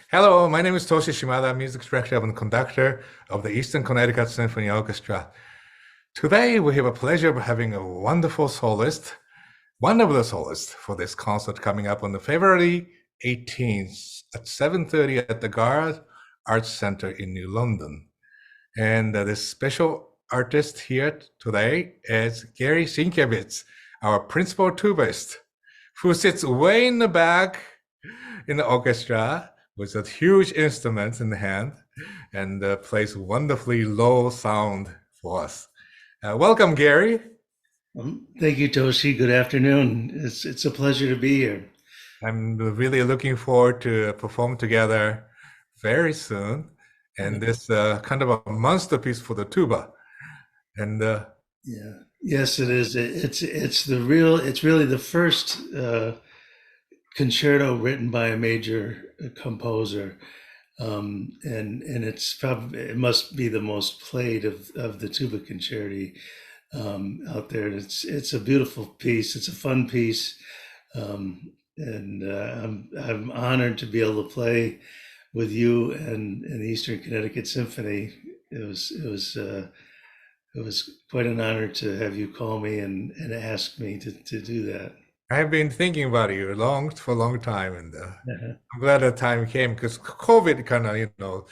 Hello, my name is Toshi Shimada, music director and conductor of the Eastern Connecticut Symphony Orchestra. Today, we have a pleasure of having a wonderful soloist, one of the soloists for this concert coming up on the February 18th at 7:30 at the Garde Arts Center in New London. And this special artist here today is Gary Sienkiewicz, our principal tubist, who sits way in the back in the orchestra with a huge instrument in the hand and plays wonderfully low sound for us. Welcome, Gary. Thank you, Toshi. Good afternoon. It's a pleasure to be here. I'm really looking forward to perform together very soon. And this kind of a masterpiece for the tuba. And Yeah, yes, it is. It's really the first concerto written by a major composer, and it must be the most played of the tuba concerti out there. It's a beautiful piece. It's a fun piece, and I'm honored to be able to play with you and the Eastern Connecticut Symphony. It was quite an honor to have you call me and ask me to do that. I've been thinking about you for a long time, and I'm glad the time came because COVID kind of,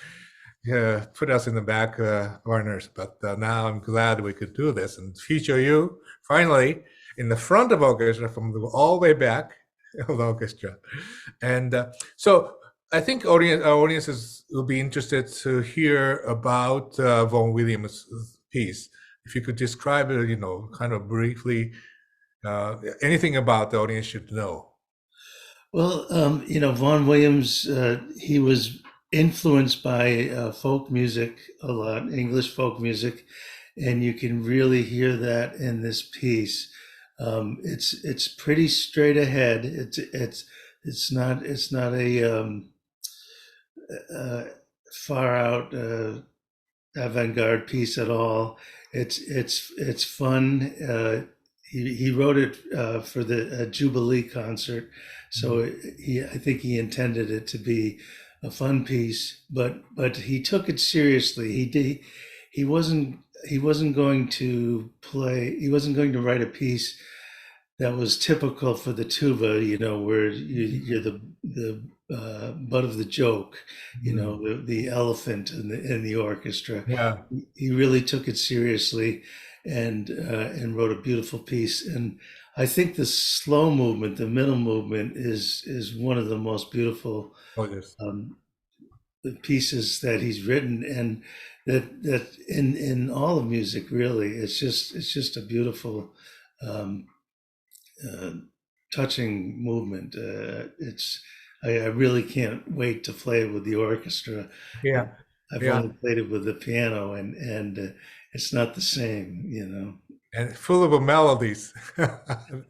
yeah, put us in the back burners. But now I'm glad we could do this and feature you finally in the front of orchestra from all the way back of the orchestra. And so I think our audiences will be interested to hear about Vaughan Williams' piece. If you could describe it, kind of briefly, anything about the audience should know. Well, Vaughan Williams, he was influenced by folk music a lot, English folk music, and you can really hear that in this piece. It's pretty straight ahead. It's not a far out avant-garde piece at all. It's fun. He wrote it for the Jubilee concert, so I think he intended it to be a fun piece, but he took it seriously. He wasn't going to play. He wasn't going to write a piece that was typical for the tuba, where you're the butt of the joke, the elephant in the orchestra. Yeah. He really took it seriously and wrote a beautiful piece. And I think the slow movement, the middle movement, is one of the most beautiful Oh, yes. um, pieces that he's written, and that in all of music, really, it's just a beautiful, um, uh, touching movement. I really can't wait to play it with the orchestra. Yeah. I've Yeah. only played it with the piano, and it's not the same. And full of melodies.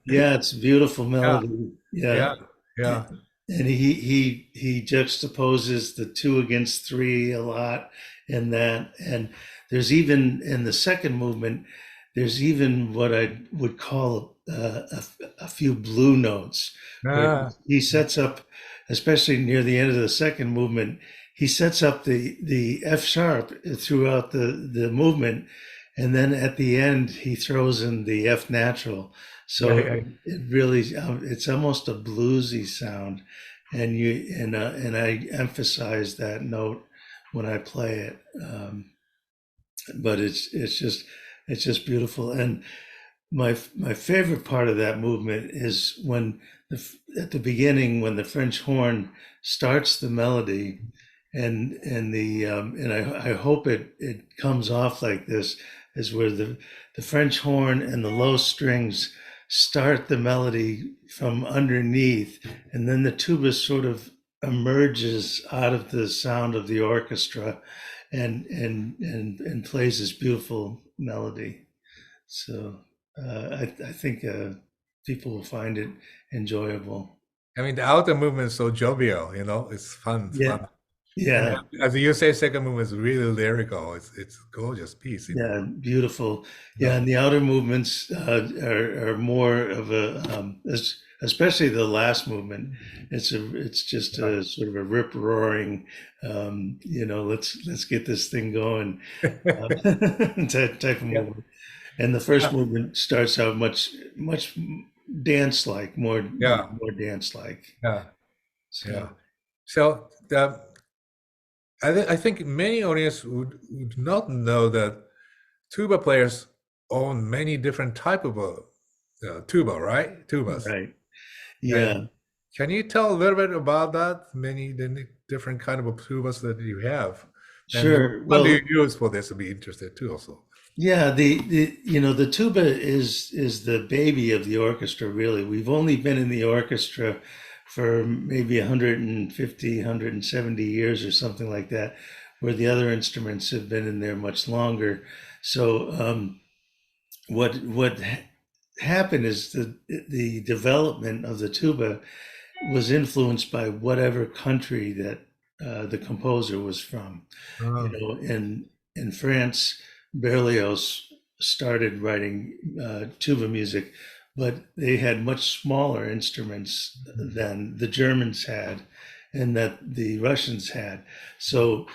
Yeah, it's a beautiful Yeah. melody. Yeah, Yeah. Yeah. and he juxtaposes the two against three a lot in that. And there's even in the second movement, there's even what I would call a few blue notes, where Ah, he sets up, especially near the end of the second movement, he sets up the F sharp throughout the movement, and then at the end he throws in the F natural. yeah, So yeah. it really, it's almost a bluesy sound, and I emphasize that note when I play it. But it's just beautiful. And my favorite part of that movement is when at the beginning, when the French horn starts the melody, and I hope it comes off like this, is where the French horn and the low strings start the melody from underneath, and then the tuba sort of emerges out of the sound of the orchestra, and plays this beautiful melody. So I think people will find it enjoyable. I mean, the outer movement is so jovial, it's fun, it's Yeah, fun. And yeah, as you say, second movement is really lyrical. It's a gorgeous piece, yeah, beautiful. you Yeah, know. and the outer movements are more of a especially the last movement. It's just a sort of a rip roaring, let's get this thing going type of Yeah. movement. And the first movement starts out much dance like, Yeah. more dance like. Yeah. Yeah. So So I think many audience would not know that tuba players own many different type of tuba, right? Tubas. right, yeah, And can you tell a little bit about that? Many different kind of tubas that you have, and sure. what do you Well, use for this? Would be interested too, also. yeah, the tuba is the baby of the orchestra, really. We've only been in the orchestra for maybe 150, 170 years or something like that, where the other instruments have been in there much longer. So what happened is the development of the tuba was influenced by whatever country that the composer was from. You Oh, know, in France, Berlioz started writing tuba music, but they had much smaller instruments than the Germans had, and that the Russians had. So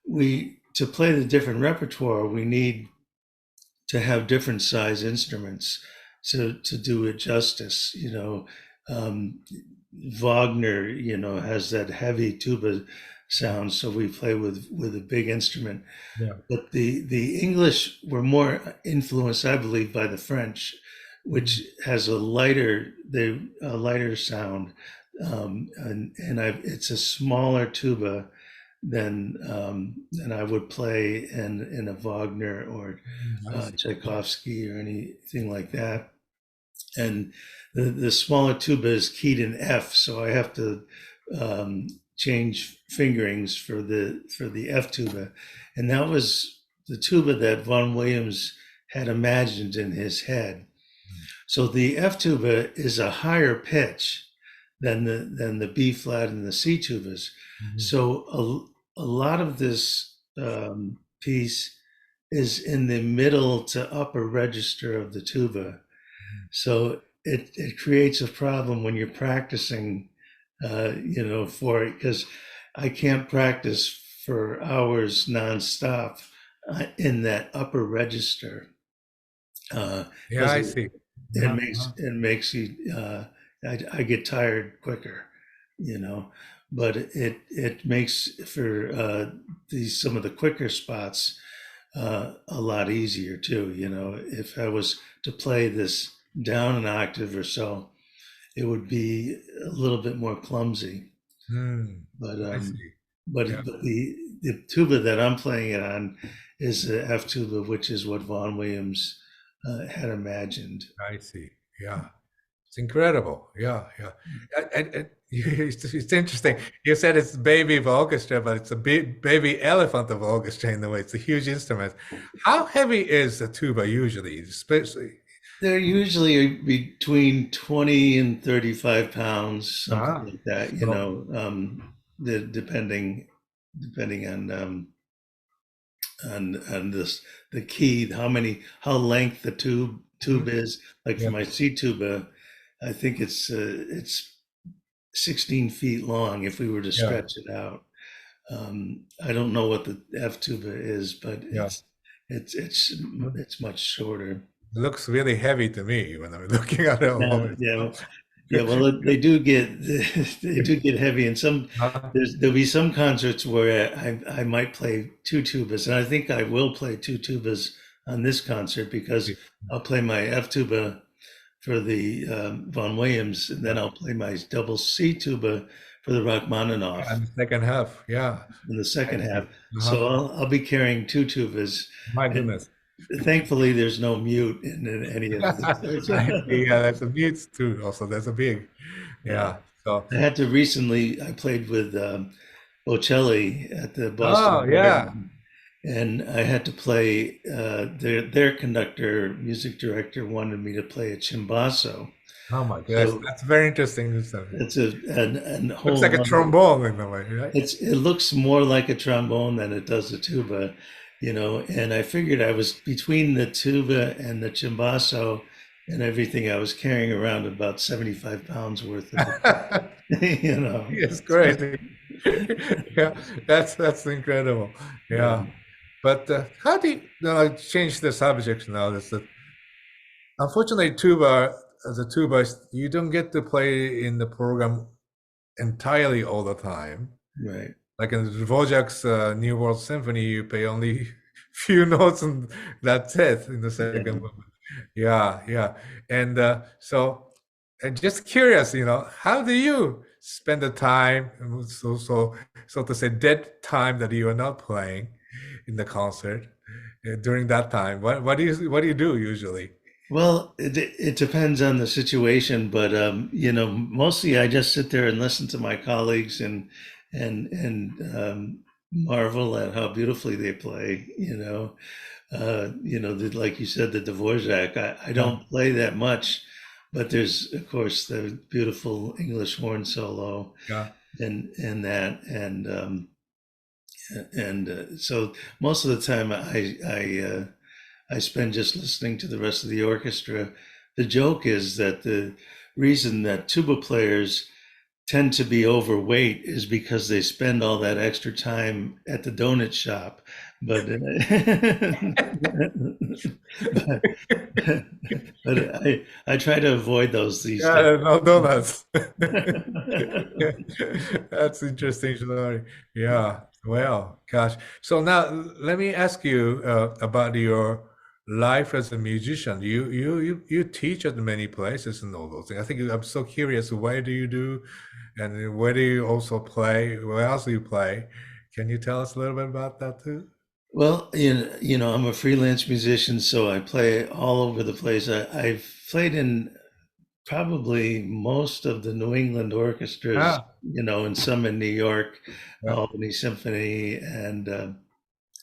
we to play the different repertoire, we need to have different size instruments to do it justice. Um, Wagner, has that heavy tuba sound, so we play with a big instrument. yeah. But the English were more influenced, I believe, by the French, which has a lighter sound, it's a smaller tuba than I would play in a Wagner or I see. Tchaikovsky or anything like that. And the smaller tuba is keyed in F, so I have to change fingerings for the F tuba, and that was the tuba that Vaughan Williams had imagined in his head. So the F tuba is a higher pitch than the B flat and the C tubas. Mhm. So a lot of this piece is in the middle to upper register of the tuba. So it creates a problem when you're practicing, for it, because I can't practice for hours nonstop in that upper register Yeah, because I see. Uh-huh. it makes you I get tired quicker, but it makes for these some of the quicker spots a lot easier too. If I was to play this down an octave or so, it would be a little bit more clumsy. Hmm. But I see. Yeah, the tuba that I'm playing it on is the F tuba, which is what Vaughan Williams had imagined. I see. Yeah. It's incredible. Yeah, yeah. It's interesting. You said it's baby of orchestra, but it's a big baby elephant of orchestra in a way. It's a huge instrument. How heavy is the tuba usually? Especially. They're usually between 20 and 35 pounds, something Ah, like that, so depending on this the key, how length the tube mhm, is. Like for yeah, my C tuba, I think it's 16 feet long if we were to yeah, stretch it out. I don't know what the F tuba is, but yeah. it's it's it's much shorter. It looks really heavy to me when I'm looking at it Yeah, always. yeah, yeah. Well, they do get they do get heavy, and Uh, there'll be some concerts where I might play two tubas, and I think I will play two tubas on this concert because I'll play my F tuba for the Vaughan Williams, and then I'll play my double C tuba for the Rachmaninoff and the second half, yeah, in the I second half. see. So Uh-huh. I'll be carrying two tubas, My and goodness. thankfully there's no mute in any of I see. the. Yeah, that's a mute too. Also, that's a big, Yeah. yeah. So, I had to recently, I played with Bocelli at the oh Boston yeah. Garden, and I had to play, their conductor, music director wanted me to play a cimbasso. Oh my gosh, So that's very interesting stuff. it's a Looks whole like a nother, trombone in a way, right? it looks more like a trombone than it does a tuba, and I figured I was between the tuba and the cimbasso and everything. I was carrying around about 75 pounds worth of it, you know. It's crazy. Yeah, that's incredible. Yeah. Yeah, but how do you, no, change the subject now? That's that unfortunately tuba as a tubist, you don't get to play in the program entirely all the time. Right. Like in Dvorak's New World Symphony, you play only few notes and that's it in the second Yeah. movement. Yeah, yeah. And and just curious, how do you spend the time, so to say, dead time that you are not playing in the concert during that time? What do you do usually? Well, it depends on the situation, but mostly I just sit there and listen to my colleagues and marvel at how beautifully they play. Like you said, the Dvorak. I Yeah, don't play that much, but there's of course the beautiful English horn solo yeah. and that so most of the time I spend just listening to the rest of the orchestra. The joke is that the reason that tuba players tend to be overweight is because they spend all that extra time at the donut shop. But but I try to avoid those these days. Yeah, no donuts. That's interesting story. Yeah. Well, gosh. So now let me ask you about your life as a musician. You teach at many places and all those things. I think I'm so curious. Why do you do, and where do you also play? Where else do you play? Can you tell us a little bit about that too? Well, I'm a freelance musician, so I play all over the place. I've played in probably most of the New England orchestras, Ah, and some in New York, yeah. Albany Symphony, and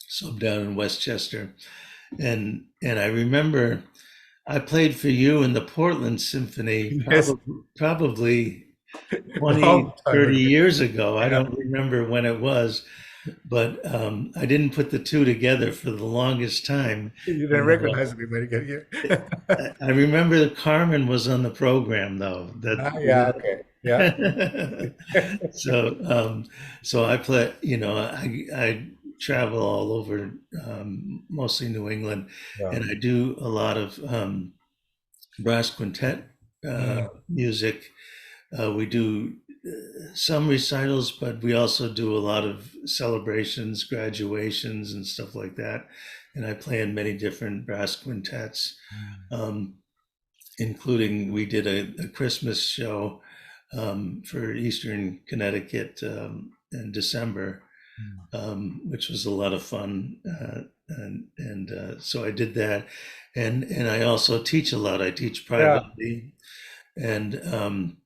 some down in Westchester. And I remember I played for you in the Portland Symphony Yes, probably 20, long time 30 ago. years ago. I Yeah. don't remember when it was, but I didn't put the two together for the longest time. You didn't And recognize me when you get here. I remember that Carmen was on the program though. Ah, yeah, okay. Yeah. So so I play, I travel all over, mostly New England, Yeah. and I do a lot of brass quintet Mm, music. We do some recitals, but we also do a lot of celebrations, graduations, and stuff like that. And I play in many different brass quintets, mm, um, including we did a Christmas show for Eastern Connecticut in December, mm. which was a lot of fun. And so I did that, and I also teach a lot. I teach Yeah. privately, and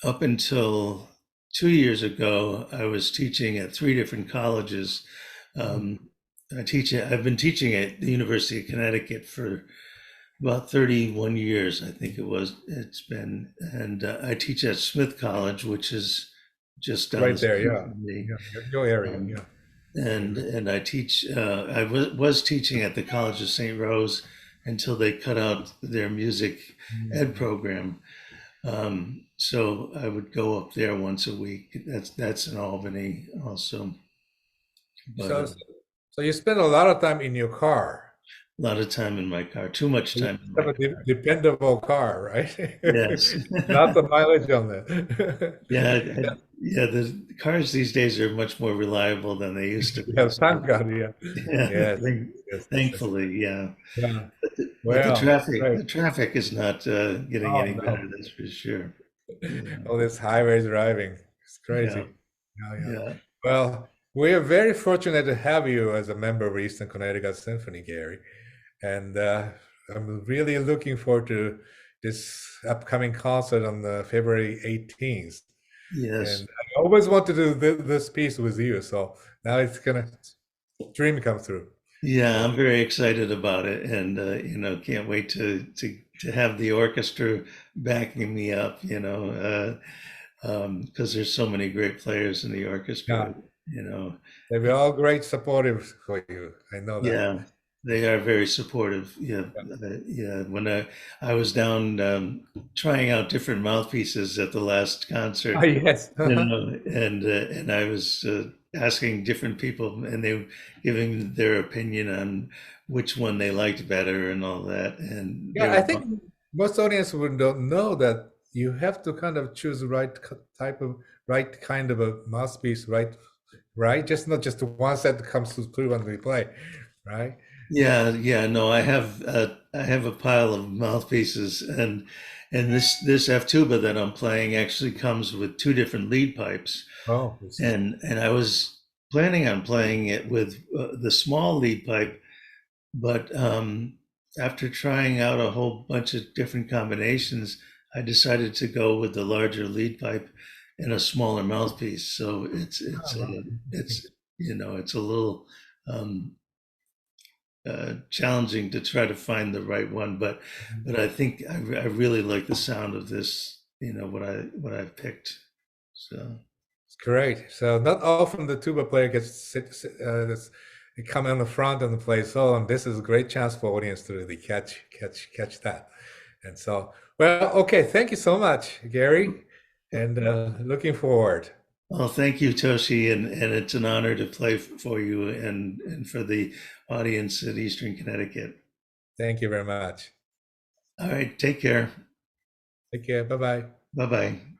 up until 2 years ago, I was teaching at three different colleges. Mm. Um, I've been teaching at the University of Connecticut for about 31 years, I think it's been. And I teach at Smith College, which is just down the Right there. street Yeah. from me. Yeah. Your area. Um, Yeah. and I teach, was teaching at the College of St. Rose until they cut out their music ed Mm. program. So I would go up there once a week. That's in Albany also, but So, so you spend a lot of time in your car. a lot of time in my car, too much You time in my have a car. dependable car, right? Yes. Lots of mileage on it. Yeah, yeah. The cars these days are much more reliable than they used to be. Yes, So, thank God. Yeah. yeah, Yes. Yes. Yes. Yes. thankfully, yeah. Yeah. But Well, great. the traffic is not getting Oh any better. no. That's for sure. Yeah, All this highway driving. It's yeah, crazy. Yeah, yeah. yeah. Well, we are very fortunate to have you as a member of Eastern Connecticut Symphony, Gary. And I'm really looking forward to this upcoming concert on February 18th. Yes. And I always wanted to do this piece with you. So now it's gonna dream come true. Yeah, So I'm very excited about it, and can't wait to have the orchestra backing me up. Because there's so many great players in the orchestra. yeah, You know, they were all great supportive for you. I know that. yeah, They are very supportive. Yeah, yeah. When I was down trying out different mouthpieces at the last Oh, concert, yes. and I was asking different people, and they were giving their opinion on which one they liked better and all that. And they Yeah, I were, think most audience would don't know that you have to kind of choose the right type of right kind of a mouthpiece, right? Just not just the one set that comes through when we play, right? yeah, yeah. No, I have a pile of mouthpieces, and this F tuba that I'm playing actually comes with two different lead pipes. Oh, And I was planning on playing it with the small lead pipe, but after trying out a whole bunch of different combinations, I decided to go with the larger lead pipe and a smaller mouthpiece. So oh, wow. it's it's a little um, challenging to try to find the right one, but I think I really like the sound of this. What I picked. So. It's great. So not often the tuba player gets they come in the front and play solo, and this is a great chance for audience to really catch that. And so, well, okay, thank you so much, Gary, and looking forward. Well, thank you, Toshi, and it's an honor to play for you and for the audience at Eastern Connecticut. Thank you very much. All right, take care. Take care. Bye bye. Bye bye.